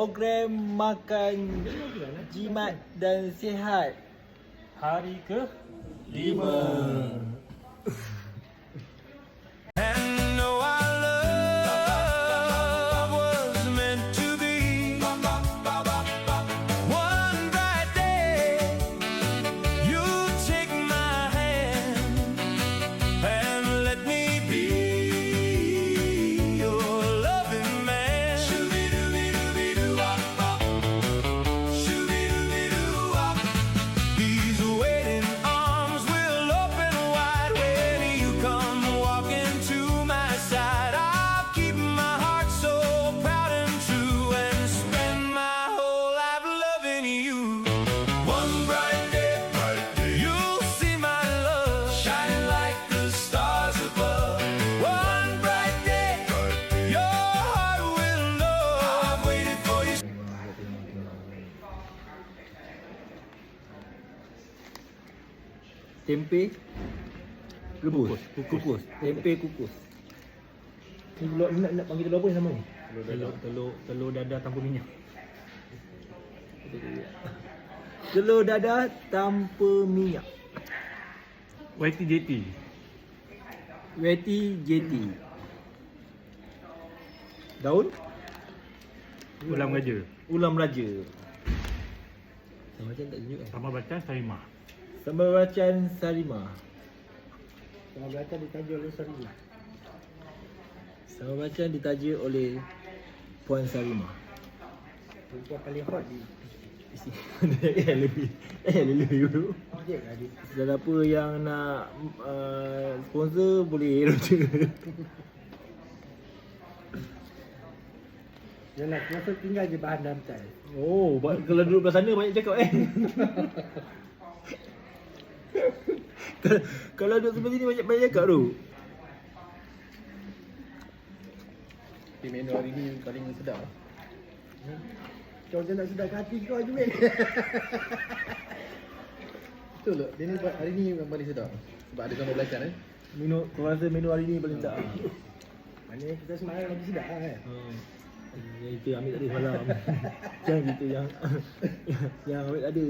program makan jimat dan sihat Hari ke 5. And no, our love was meant to be. One bright day, you take my hand and let me be your loving man. Shoo-be-doo-be-doo-be-doo-wop. These waiting arms will open wide when you come walking to my side. I'll keep my heart so proud and true and spend my whole life loving you. One bright day, you'll see my love shining like the stars above. One bright day, your heart will know I've waited for you. Tempe rebus. Kukus. Tempe kukus. Ni pula nak panggil telur apa ni nama ni? Telur dadah tanpa minyak. Telur dadah tanpa minyak. YTJT. Weti JT. Daun Ulam raja. ulam raja. Sama macam tak tunjuk kan? Sambal bacang sarimah. Sambal bacang sarimah. Kalau belakang ditaja oleh Sarima. Sambal bacang ditaja oleh Puan Sarimah. Perempuan paling hot di lebih dulu. projek lah dia. Sesiapa yang nak sponsor boleh roja. Yalah, kenapa tinggal je bahan dalam tai. Oh, kalau duduk belah sana banyak cakap Kalau duduk sebelah sini banyak cakap tu. Tapi menu hari ni paling sedap. Kau jangan nak sedap hati kau je, Mek. Betul tak? Dia ni hari ni memang paling sedap. Sebab ada sambal belacan Menu, kau rasa menu hari ni paling tak? Maknanya kita semalam lagi sedap lah kan. Yang kita ambil tadi semalam. Jangan kita yang ambil ada.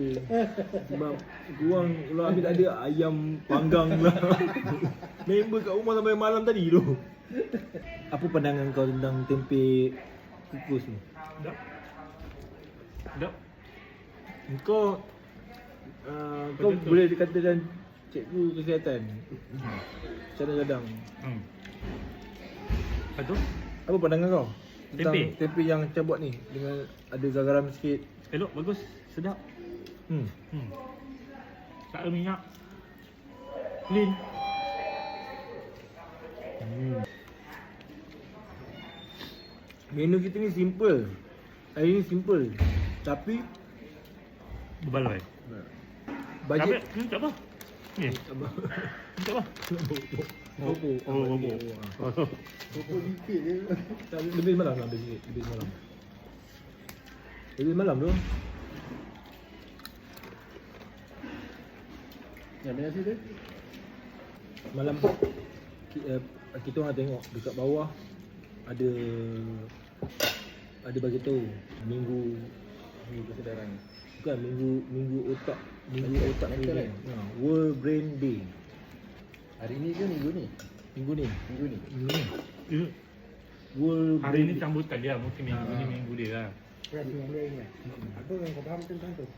Sebab kurang kalau ambil ada ayam panggang lah. Member kat rumah sampai malam tadi tu. Apa pandangan kau tentang tempe kukus ni? Sedap. Kau kau Betul. boleh dikatakan cikgu kesihatan. Cadang-cadang. Lepas tu Apa pandangan kau tentang Tempe? tempe yang macam buat ni dengan ada garam sikit? elok, bagus, sedap. Tak ada minyak. Clean. Menu kita ni simple. Hari ni simple. Tapi Berbaloi. bajet Tak apa. Ni. Tak apa. Bobok. Oh, bobok. Pokok dikit je. Tak, lebih malam lah, lebih malam. Lebih malam tu. Yang mana nasi tu? Malam kita orang tengok dekat bawah ada bagi tahu minggu Kesedaran. bukan minggu otak Mental ni. kan? World Brain Day. Hari ni ke minggu ni? Minggu ni. Minggu ni. World Hari ni sambutan dia, mungkin minggu ni minggu dia lah. Keras dengan dia ingat. Apa yang kau faham tentang tu?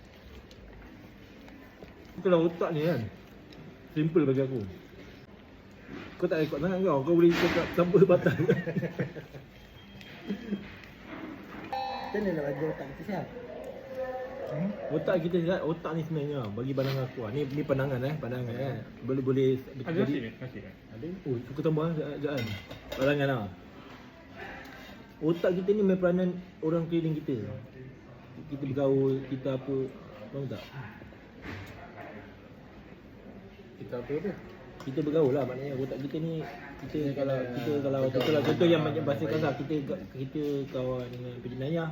Kalau otak ni kan simple bagi aku. Kau tak rekod sangat kau boleh cakap tanpa batas. Macam mana nak bagi otak kita sihat? Otak kita sihat, otak ni sebenarnya bagi pandangan aku. Ni pandangan kan. Boleh Ada nasi ni? Nasi kan? Ada. Oh, suka tambah sekejap kan. Pandangan lah. Otak kita ni main peranan orang keliling kita. Kita bergaul, kita apa, faham tak? Kita apa tu? Kita bergaul lah, maknanya otak kita ni kita kalau contoh yang macam bahasa kasar, kita kawan dengan penjenayah,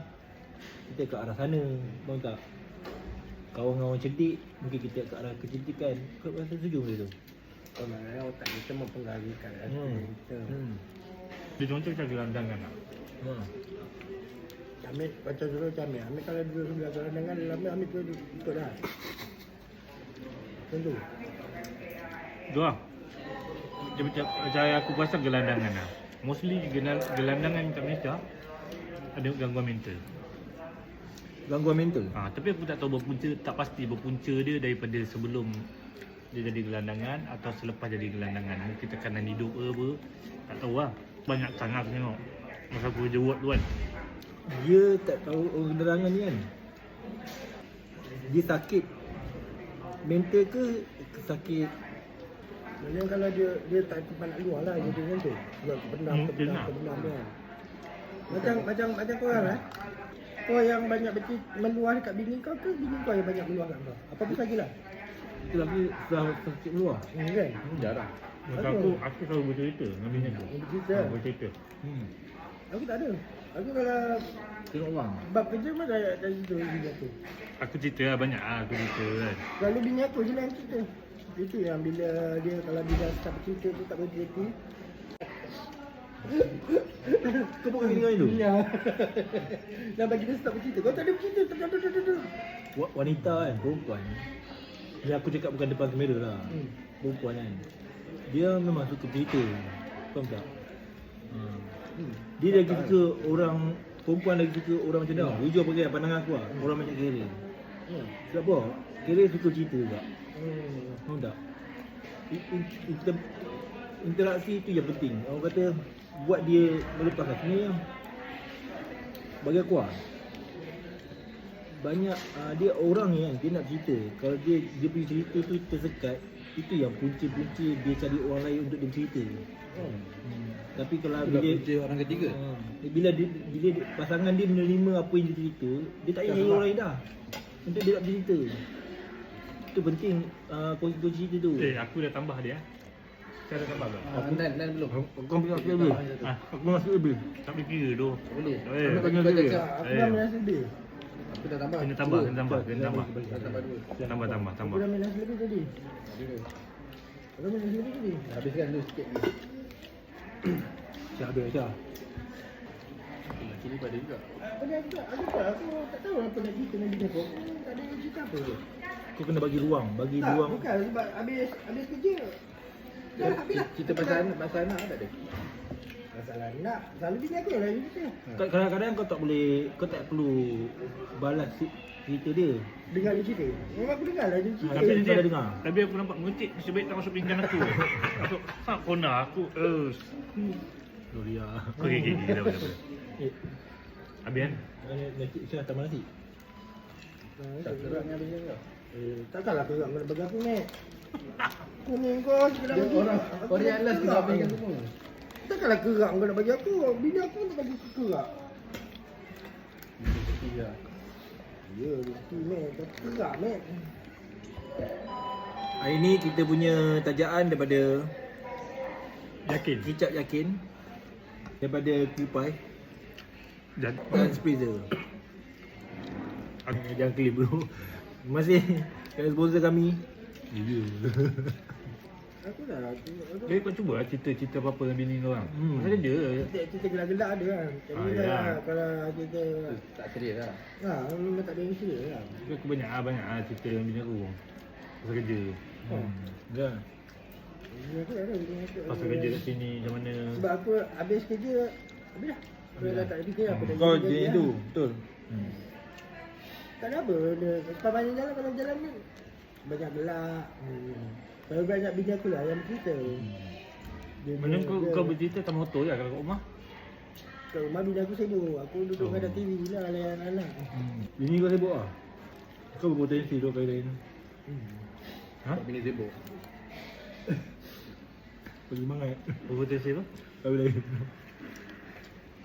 kita ke arah sana, faham tak? Kawan dengan orang cerdik, mungkin kita ke arah kecerdikan. Kau rasa setuju benda tu? Sebenarnya otak kita mempengaruhikan rasa kita. Dia contoh macam gelandangan lah. Ambil macam dulu macam Ambil kalau duduk sebelah gelandangan, ambil tu ikut dah. Macam tu. Tu lah. Macam cara aku pasal gelandangan lah. Mostly gelandangan kat Malaysia ada gangguan mental. Gangguan mental. Tapi aku tak tahu tak pasti berpunca dia daripada sebelum dia jadi gelandangan atau selepas jadi gelandangan. Mungkin tekanan hidup ke apa, tak tahu lah. Banyak sangat aku tengok masa aku kerja ward tu kan. Dia tak tahu gelandangan ni kan. Dia sakit mental ke sakit? Maknanya kalau dia tak cepat nak keluar lah jadi macam tu. Sebab Benar. kependam dia kan. Macam korang lah. Kau yang banyak meluah dekat bini kau ke bini kau yang banyak meluah kat kau? Apa pun sajalah. Itu lagi setelah sakit keluar. Kan? Jarang. Maka aku selalu bercerita dengan bini aku. Bercerita? Bercerita. Aku tak ada. Aku kalau Tengok orang. bab kerja pun dah cerita bini aku. Aku cerita lah, banyak lah aku cerita kan. Selalu bini aku je lah yang cerita. Itu yang bila dia kalau dia start cerita tu tak berhenti. Kau bukan bini kau itu? Ya. Dah bagi dia start bercerita. Kau tak ada bercerita. Wanita kan, perempuan. Ni aku cakap bukan depan kamera lah. Perempuan kan. Dia memang suka cerita. Faham tak? Dia lagi suka orang, perempuan lagi suka orang macam mana? Jujur pakai pandangan aku lah. Orang macam kira. Sebab apa? Kira suka cerita juga. Faham tak? Interaksi itu yang penting. Orang kata buat dia melepaskan. Sebenarnya bagi aku lah, banyak dia orang ni kan, dia nak cerita. Kalau dia punya cerita tu tersekat, itu yang punca-punca dia cari orang lain untuk dia cerita. Tapi kalau Itulah bila punca orang ketiga. bila pasangan dia menerima apa yang dia cerita, dia tak payah cari orang lain dah untuk dia nak cerita. Itu penting kongsi cerita tu. Aku dah tambah dia. Saya dah tambah tak? Nan belum. Kau masuk lebih. Aku masuk lebih. Tak boleh kira tu. Tak boleh. Eh, Bagi kena baca dia. cak. Aku dah minus lebih. Aku dah tambah. Kena tambah, kena tambah. Dah tambah 2. Tambah. Aku dah minus lebih tadi. Aku minus lebih tadi. Habiskan dulu sikit ni. Dah habis dah. Kini pada juga. Aku tak tahu apa nak cerita dengan bini aku. Aku tak ada cerita apa je. Kau kena bagi ruang, Tak, bukan sebab habis kerja. Dah habis lah. Cerita pasal anak tak ada. Masalah nak. Selalu bini aku lah yang cerita. Kadang-kadang kau tak perlu balas cerita dia. Dengar dia cerita. Memang aku dengar lah dia cerita. Tapi Kau dah dengar? Tapi aku nampak mengecik, nasib baik tak masuk pinggan aku. Masuk kona aku. Gloria. Okey, dah boleh. Habis kan? Nasi saya tambah nasi. Tak gerak dengan bini kau. Takkanlah aku nak bagi aku ni. Kuning kau sekedar Dia bagi. orang yang last kena habiskan semua. Takkanlah kerak kau nak bagi aku. Bini aku nak bagi aku kerak. Tiga. Ya, reti meh. Tapi kerak meh. Hari ni kita punya tajaan daripada Yakin? kicap yakin, daripada Kupai Dan dan Spreezer. Jangan claim bro. Masih kena sponsor kami. Ya. Aku dah. Jadi kau cuba lah cerita apa-apa dengan bini kau orang. Macam kerja. Cerita gelak-gelak ada kan. Tapi ya. kalau kita Tak serius lah. memang tak ada yang serius lah. Tapi aku banyak cerita dengan bini aku. Pasal kerja. Ya. Bini aku ada bini aku. Pasal kerja kat sini macam mana. Sebab aku habis kerja, habis dah. Aku dah tak ada fikir apa dah. Kau kerja jenis kan. tu, betul. Tak ada apa. Sepanjang jalan kalau jalan ni banyak gelak. Kalau banyak bini aku lah yang bercerita. Mana kau bercerita tak motor je kalau kat rumah. Kat rumah bini aku sibuk. Aku duduk kat TV lah layan anak. Bini kau sibuk ah? Kau berpotensi tu kali lain. Ha? Bini sibuk. Bagi semangat. Berpotensi tu? Kali lain.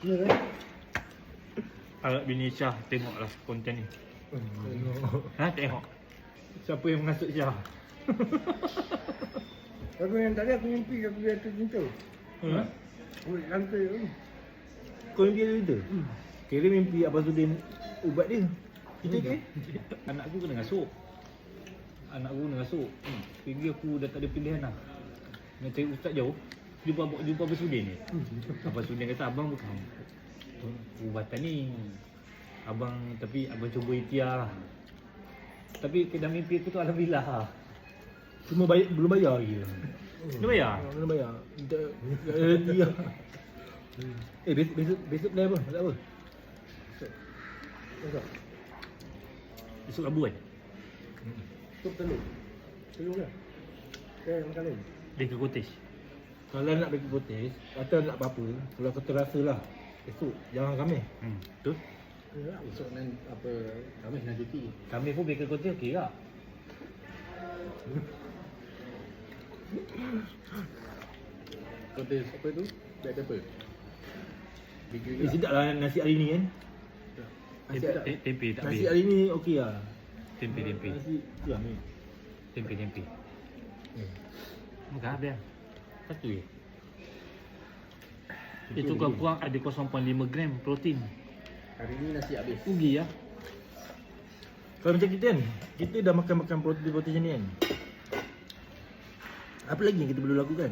Ya kan? Harap bini Syah tengoklah konten ni. Tengok. Siapa yang mengasut Syah? Aku yang tadi aku mimpi aku dia tu cinta. Aku lantai tu. Kau mimpi ada cerita? Kira mimpi Abang Sudin ubat dia. Kita ke? Anak aku kena ngasuk. Anak aku kena ngasuk. Pergi aku dah tak ada pilihan lah. Nak cari ustaz jauh. Jumpa Abang Sudin ni. Abang Sudin kata abang bukan ubatan ni. abang cuba ikhtiar lah. Tapi kedai mimpi aku tu alhamdulillah lah. Cuma belum bayar lagi. Kena bayar? Belum bayar. Dia. Besok plan apa? Tak apa. Esok Rabu kan? Tutup telur. Telur lah. Makan lain. Dia ke Cottage. Kalau nak pergi Kotes atau nak apa-apa, kalau kau terasa lah esok jangan kami. Betul? Ya, Esok nan apa kami nak cuti. Kami pun pergi ke Cottage okey tak? Kotes apa tu? Black pepper. Bigger Eh, sedap lah nasi hari ni kan. Tempe tak Nasi habis. hari ni okey lah. Tempe. Nasi tu lah ni. Tempe. Makan habis lah. Satu je. Itu kurang-kurang ada 0.5 gram protein. Hari ni nasi habis. Rugi lah. Kalau macam kita kan, kita dah makan protein macam ni kan. Apa lagi yang kita perlu lakukan?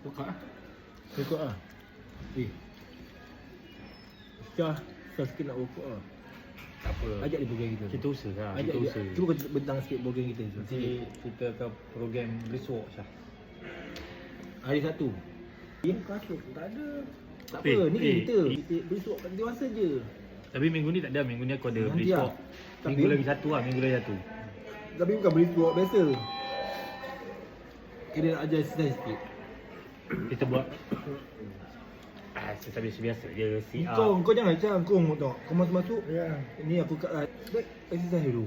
Tukar lah. Rokok lah. Syah sikit nak rokok lah. Tak apa. Ajak dia program kita. Kita usaha lah. Ajak Kita dia. usaha. Cuba kau bentang sikit program kita. Nanti kita akan program besok Syah. Hari Sabtu. kasut tak ada. Tak Eh, apa, ni eh, kita. Kita besok kat dewasa je. Tapi minggu ni tak ada. Minggu ni aku ada Nanti besok. lah. Minggu Tapi- lagi satu lah. Minggu lagi satu. Tapi bukan besok biasa. Kita nak ajar exercise sikit. Kita buat exercise biasa-biasa je. Sit up. Kau jangan macam kau tengok. Kau masuk. Ya. Ni aku kat baik exercise dulu.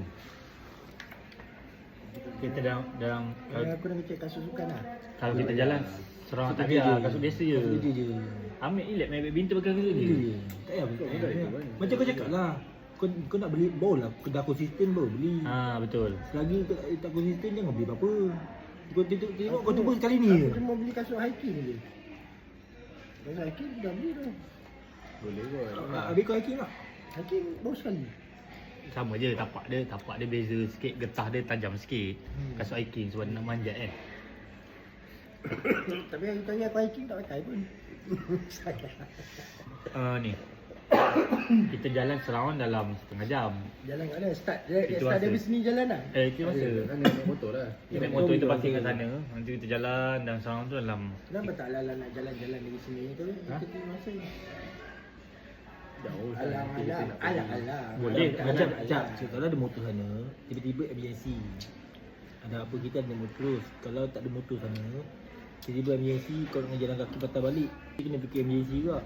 Kita dalam Aku nak cek kasut sukan lah. kalau kita jalan serang tak Kerja ada je. kasut biasa je. Kerja je. Ambil ilek main badminton pakai kasut Kerja je. je. Tak payah. Macam kau cakap lah. Kau nak beli ball lah. Kau dah konsisten baru beli. Ha betul. Selagi kau tak konsisten jangan beli apa-apa. Kau tengok kau tunggu sekali ni je. Aku cuma beli kasut hiking je. Kasut hiking dah beli dah. Boleh kot. Habis kau hiking tak? Hiking baru sekali. Sama je tapak dia beza sikit, getah dia tajam sikit. Kasut hiking sebab nak manjat kan. Tapi aku tanya aku hiking tak pakai pun. Ni. Kita jalan seround dalam setengah jam. Jalan kat mana? Start dia Itu start masa. dari sini jalan lah. Itu masa. Kan naik motor lah. Kita naik motor kita parking kat sana. Nanti kita jalan dan seround tu dalam Kenapa tak Lala nak jalan-jalan dari sini tu? Ha? Kita tengok masa ni. Jauh. Alah. Boleh, Macam kalau ada motor sana, tiba-tiba emergency. Ada apa kita ada motor terus. Kalau tak ada motor sana, tiba-tiba emergency kau nak jalan kaki patah balik. Kita kena fikir emergency juga.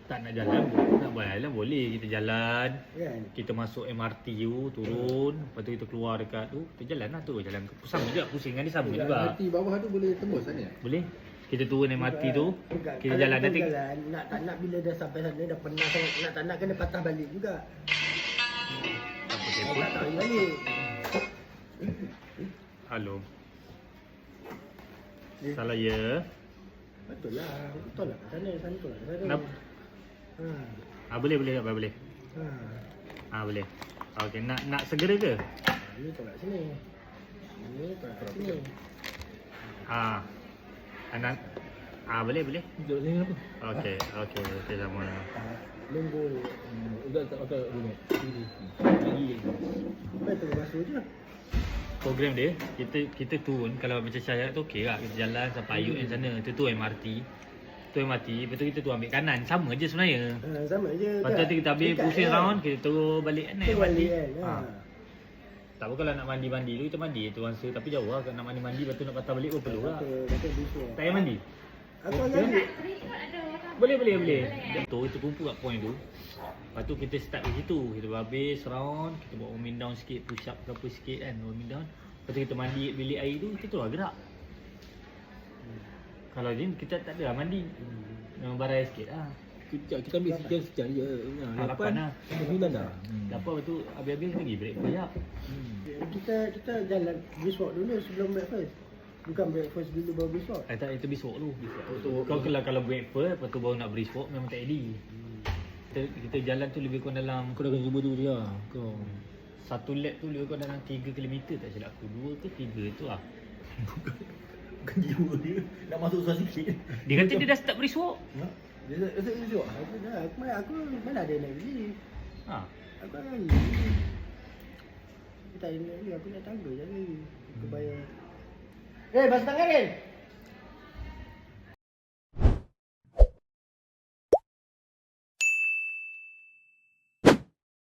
tak nak jalan, nak jalan boleh. Kita jalan, Kan? kita masuk MRT tu, turun, lepas tu kita keluar dekat tu, kita jalan lah tu, jalan sama je, pusing dengan dia sama juga. Hati bawah tu boleh tembus sana. Boleh? Kita turun MRT tu, Bukan. kita Kalau jalan kita nanti. jalan, nak tak nak bila dah sampai sana dah penat sangat, nak tak nak kena patah balik juga. Apa Kalau telefon? tak tahu balik. Halo. Salah ya. Betul lah kat sana, betul lah kat sana. Nak, boleh tak boleh. Boleh. Okey, nak segera ke? Ini tolak sini. Ini tolak kat sini. Anak boleh. Duduk sini apa? Okey, sama. Lunggu. Udah tak pakai rumah. Lagi. Betul basuh je. Program dia, kita turun kalau macam saya tu okey lah, kita jalan sampai Ayut yang sana, tu MRT. Tu MRT, lepas tu kita tu ambil kanan, sama je sebenarnya. Sama je. Lepas tu kita habis pusing round, kita turun balik naik Kita MRT. balik kan. Tak apa kalau nak mandi tu kita mandi tu rasa, tapi jauh lah kalau nak mandi lepas tu nak patah balik pun perlu lah. Betul besok. Tak payah mandi? Aku agak Boleh. Tu kita kumpul kat point tu. Lepas tu kita start di situ. Kita habis round, kita buat warming down sikit, push up ke apa sikit kan, warming down. Lepas tu kita mandi bilik air tu, kita terus gerak. Kalau ni kita tak ada lah mandi. Memang barai sikit lah. Kita ambil sekian je. Lapan lah. 9 dah. Lepas tu habis-habis lagi breakfast jap. kita jalan brisk walk dulu sebelum breakfast. Bukan breakfast dulu baru brisk walk. Tak, itu besok tu. Kau kalau breakfast, lepas tu baru nak brisk walk memang tak ready. Kita jalan tu lebih kurang dalam, Kau dah kena cuba tu je lah. Kau. satu lap tu lebih kurang dalam 3 km tak silap aku. 2 ke 3 tu lah. Bukan jiwa dia. Nak masuk susah sikit. Dia kata dia dah start brisk walk. Dia rasa dia Aku mana ada nak beli. Ha. Aku kan lagi. Aku tak ada lagi, aku nak tangga je lagi. Aku bayar. Basuh tangan, Rin!